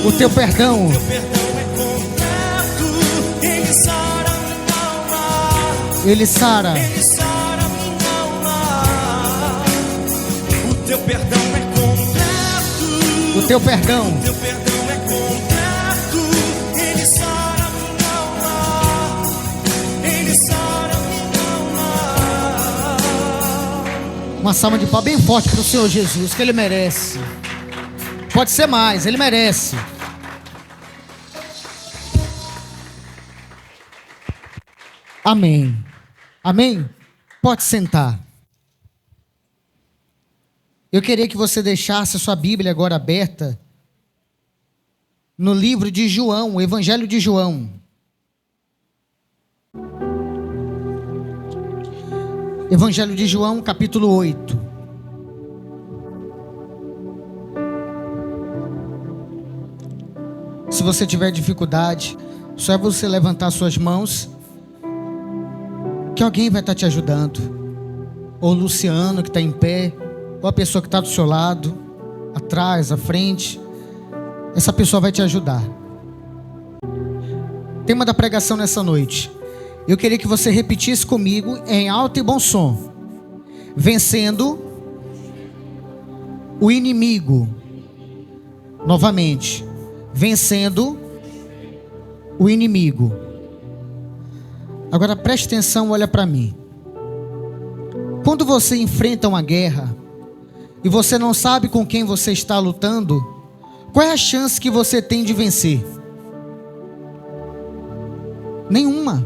O teu perdão é completo. Ele sara minha alma. Ele sara. Ele sara minha alma. O teu perdão é completo. O teu perdão é completo. Ele sara minha alma. Ele sara minha alma. Uma salva de palmas bem forte para o Senhor Jesus, que Ele merece. Pode ser mais, Ele merece. Amém. Amém? Pode sentar. Eu queria que você deixasse a sua Bíblia agora aberta no livro de João, o Evangelho de João. Evangelho de João, capítulo 8. Se você tiver dificuldade, só é você levantar suas mãos, que alguém vai estar te ajudando. Ou o Luciano que está em pé, ou a pessoa que está do seu lado, atrás, à frente. Essa pessoa vai te ajudar. Tema da pregação nessa noite. Eu queria que você repetisse comigo em alto e bom som. Vencendo o inimigo. Novamente. Vencendo o inimigo. Agora preste atenção, olha para mim. Quando você enfrenta uma guerra e você não sabe com quem você está lutando, qual é a chance que você tem de vencer? Nenhuma.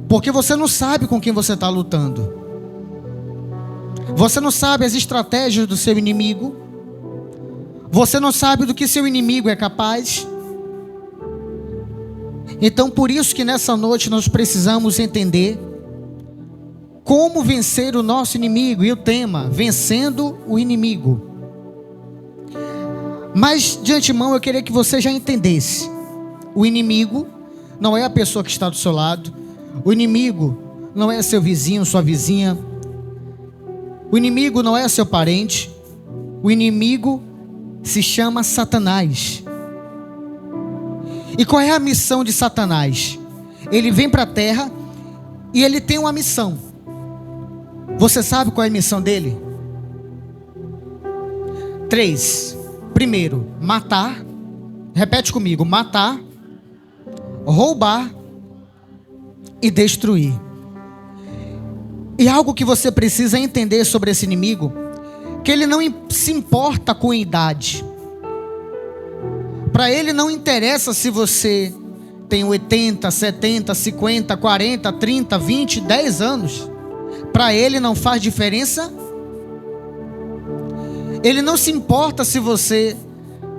Porque você não sabe com quem você está lutando. Você não sabe as estratégias do seu inimigo. Você não sabe do que seu inimigo é capaz. Então por isso que nessa noite nós precisamos entender como vencer o nosso inimigo. E o tema, vencendo o inimigo. Mas de antemão eu queria que você já entendesse. O inimigo não é a pessoa que está do seu lado. O inimigo não é seu vizinho, sua vizinha. O inimigo não é seu parente. O inimigo se chama Satanás. E qual é a missão de Satanás? Ele vem para a terra e ele tem uma missão. Você sabe qual é a missão dele? 3. Primeiro, matar. Repete comigo: matar, roubar e destruir. E algo que você precisa entender sobre esse inimigo, que ele não se importa com idade. Para ele não interessa se você tem 80, 70, 50, 40, 30, 20, 10 anos. Para ele não faz diferença. Ele não se importa se você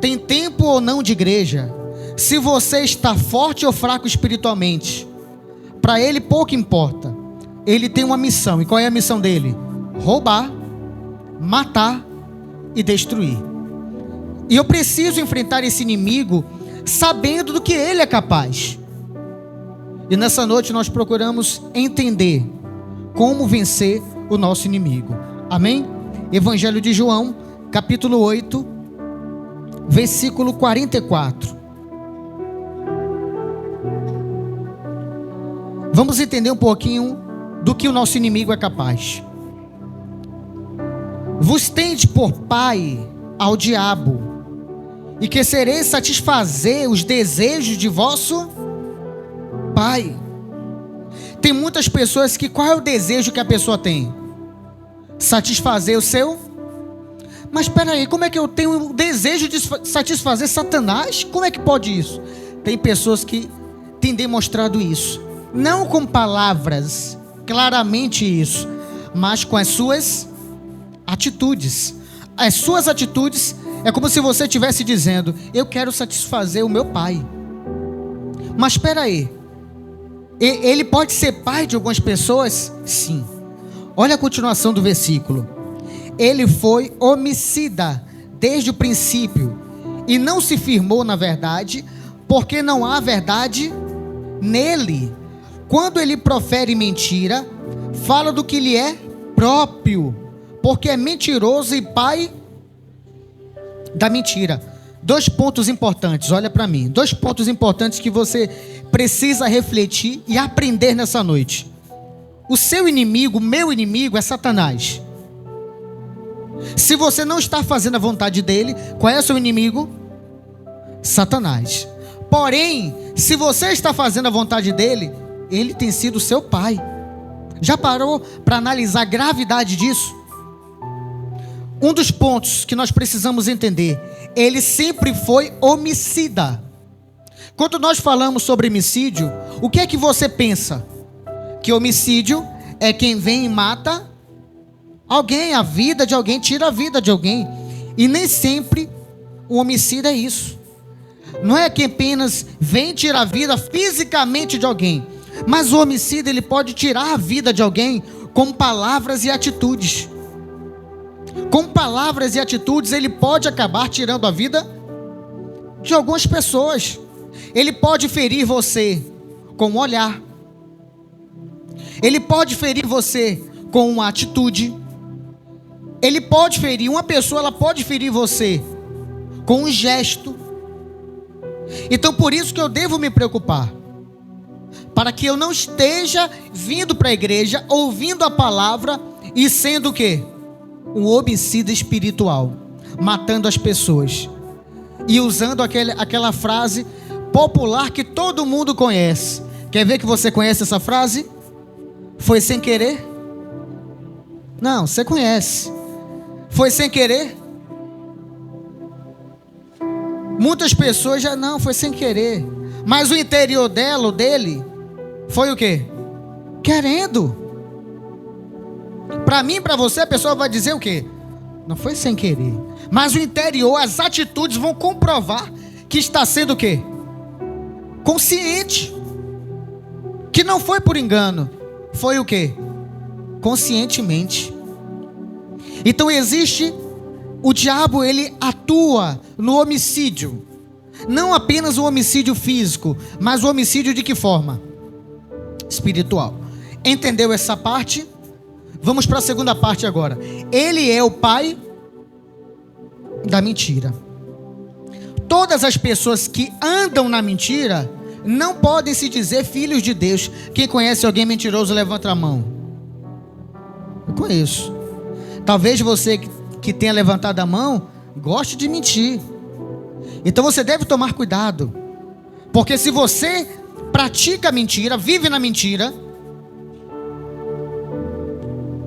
tem tempo ou não de igreja, se você está forte ou fraco espiritualmente. Para ele pouco importa. Ele tem uma missão. E qual é a missão dele? Roubar, matar e destruir. E eu preciso enfrentar esse inimigo sabendo do que ele é capaz. E nessa noite nós procuramos entender como vencer o nosso inimigo. Amém? Evangelho de João, capítulo 8, versículo 44. Vamos entender um pouquinho do que o nosso inimigo é capaz. Vos tende por pai ao diabo, e que sereis satisfazer os desejos de vosso pai. Tem muitas pessoas que, qual é o desejo que a pessoa tem? Satisfazer o seu. Mas espera aí, como é que eu tenho o desejo de satisfazer Satanás? Como é que pode isso? Tem pessoas que têm demonstrado isso, não com palavras, claramente isso, mas com as suas atitudes. As suas atitudes é como se você estivesse dizendo: eu quero satisfazer o meu pai. Mas espera aí, ele pode ser pai de algumas pessoas? Sim. Olha a continuação do versículo. Ele foi homicida desde o princípio e não se firmou na verdade, porque não há verdade nele. Quando ele profere mentira, fala do que lhe é próprio, porque é mentiroso e pai da mentira. 2 pontos importantes, olha para mim. 2 pontos importantes que você precisa refletir e aprender nessa noite. O seu inimigo, meu inimigo é Satanás. Se você não está fazendo a vontade dele, qual é o seu inimigo? Satanás. Porém, se você está fazendo a vontade dele, ele tem sido seu pai. Já parou para analisar a gravidade disso? Um dos pontos que nós precisamos entender, ele sempre foi homicida. Quando nós falamos sobre homicídio, o que é que você pensa? Que homicídio é quem vem e mata alguém, a vida de alguém, tira a vida de alguém. E nem sempre o homicida é isso. Não é quem apenas vem tirar a vida fisicamente de alguém, mas o homicida, ele pode tirar a vida de alguém com palavras e atitudes. Com palavras e atitudes, ele pode acabar tirando a vida de algumas pessoas. Ele pode ferir você com um olhar. Ele pode ferir você com uma atitude. Ele pode ferir, uma pessoa, ela pode ferir você com um gesto. Então por isso que eu devo me preocupar, para que eu não esteja vindo para a igreja, ouvindo a palavra e sendo o quê? Um homicida espiritual, matando as pessoas e usando aquela frase popular que todo mundo conhece. Quer ver que você conhece essa frase? Foi sem querer? Não, você conhece. Foi sem querer? Muitas pessoas já não, foi sem querer. Mas o interior dela, dele, foi o quê? Querendo. Para mim, para você, a pessoa vai dizer o quê? Não foi sem querer. Mas o interior, as atitudes vão comprovar que está sendo o quê? Consciente. Que não foi por engano. Foi o quê? Conscientemente. Então existe, o diabo, ele atua no homicídio. Não apenas o homicídio físico, mas o homicídio de que forma? Espiritual. Entendeu essa parte? Vamos para a segunda parte agora. Ele é o pai da mentira. Todas as pessoas que andam na mentira não podem se dizer filhos de Deus. Quem conhece alguém mentiroso, levanta a mão. Eu conheço. Talvez você que tenha levantado a mão goste de mentir. Então você deve tomar cuidado, porque se você pratica a mentira, vive na mentira,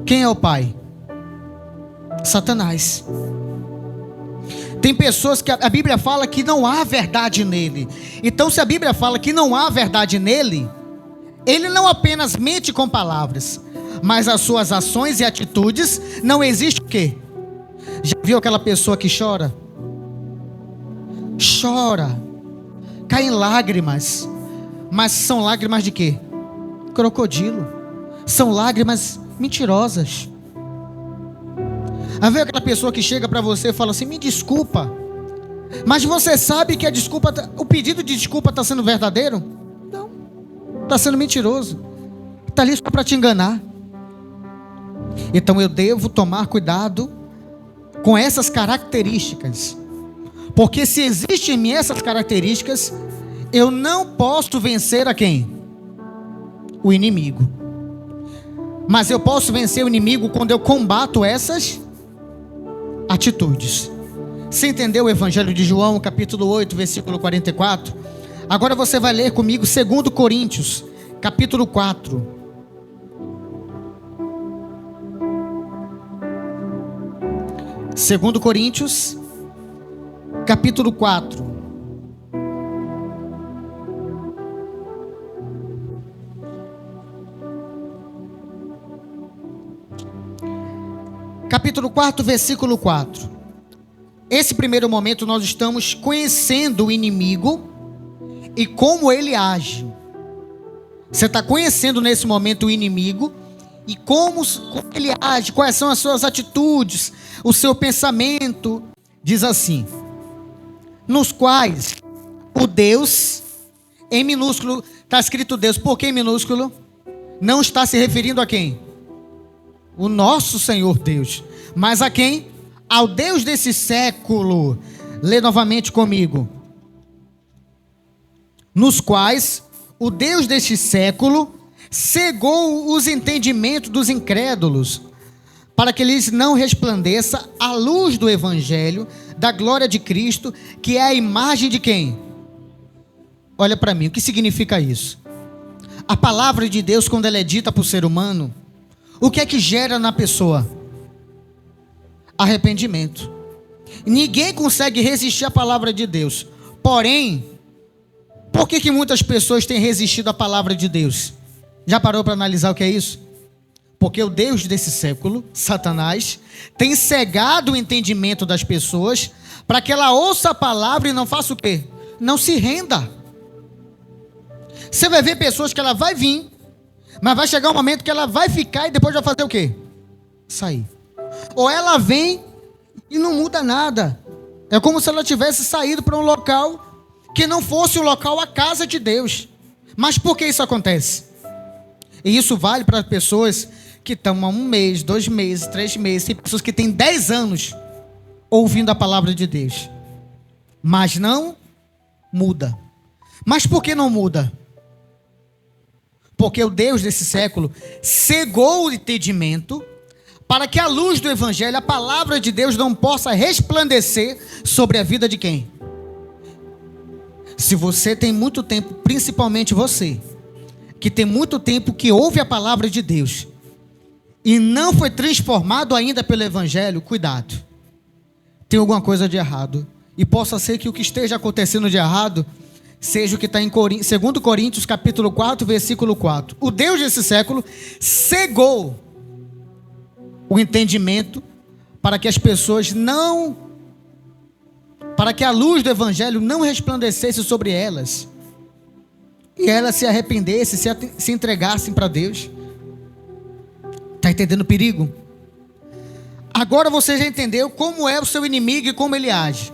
quem é o pai? Satanás. Tem pessoas que a Bíblia fala que não há verdade nele. Então se a Bíblia fala que não há verdade nele, ele não apenas mente com palavras, mas as suas ações e atitudes, não existe o quê? Já viu aquela pessoa que chora? Chora, cai em lágrimas, mas são lágrimas de quê? Crocodilo. São lágrimas mentirosas. Viu aquela pessoa que chega para você e fala assim: me desculpa, mas você sabe que a desculpa, o pedido de desculpa está sendo verdadeiro? Não, está sendo mentiroso, está ali só para te enganar. Então eu devo tomar cuidado com essas características, porque se existem em mim essas características, eu não posso vencer a quem? O inimigo. Mas eu posso vencer o inimigo quando eu combato essas atitudes. Você entendeu o Evangelho de João, capítulo 8, versículo 44? Agora você vai ler comigo 2 Coríntios, capítulo 4. 2 Coríntios, capítulo 4. Capítulo 4, versículo 4. Esse primeiro momento nós estamos conhecendo o inimigo e como ele age. Você está conhecendo nesse momento o inimigo e como ele age, quais são as suas atitudes, o seu pensamento. Diz assim: nos quais o Deus, em minúsculo, está escrito Deus, por que em minúsculo? Não está se referindo a quem? O nosso Senhor Deus. Mas a quem? ao Deus desse século, lê novamente comigo, nos quais o Deus deste século cegou os entendimentos dos incrédulos, para que lhes não resplandeça a luz do evangelho, da glória de Cristo, que é a imagem de quem? Olha para mim, o que significa isso? A palavra de Deus, quando ela é dita para o ser humano, o que é que gera na pessoa? Arrependimento. Ninguém consegue resistir à palavra de Deus. Porém, por que muitas pessoas têm resistido à palavra de Deus? Já parou para analisar o que é isso? Porque o Deus desse século, Satanás, tem cegado o entendimento das pessoas para que ela ouça a palavra e não faça o quê? Não se renda. Você vai ver pessoas que ela vai vir, mas vai chegar um momento que ela vai ficar e depois vai fazer o quê? Sair. Ou ela vem e não muda nada. É como se ela tivesse saído para um local que não fosse o local, a casa de Deus. Mas por que isso acontece? E isso vale para pessoas que estão há 1 mês, 2 meses, 3 meses. Tem pessoas que têm 10 anos ouvindo a palavra de Deus, mas não muda. Mas por que não muda? Porque o Deus desse século cegou o entendimento para que a luz do evangelho, a palavra de Deus, não possa resplandecer sobre a vida de quem? Se você tem muito tempo, principalmente você, que tem muito tempo que ouve a palavra de Deus e não foi transformado ainda pelo evangelho, cuidado. Tem alguma coisa de errado. E possa ser que o que esteja acontecendo de errado seja o que está em 2 Coríntios capítulo 4, versículo 4. O Deus desse século cegou o entendimento para que as pessoas para que a luz do evangelho não resplandecesse sobre elas e elas se arrependessem, se entregassem para Deus. Está entendendo o perigo? Agora você já entendeu como é o seu inimigo e como ele age.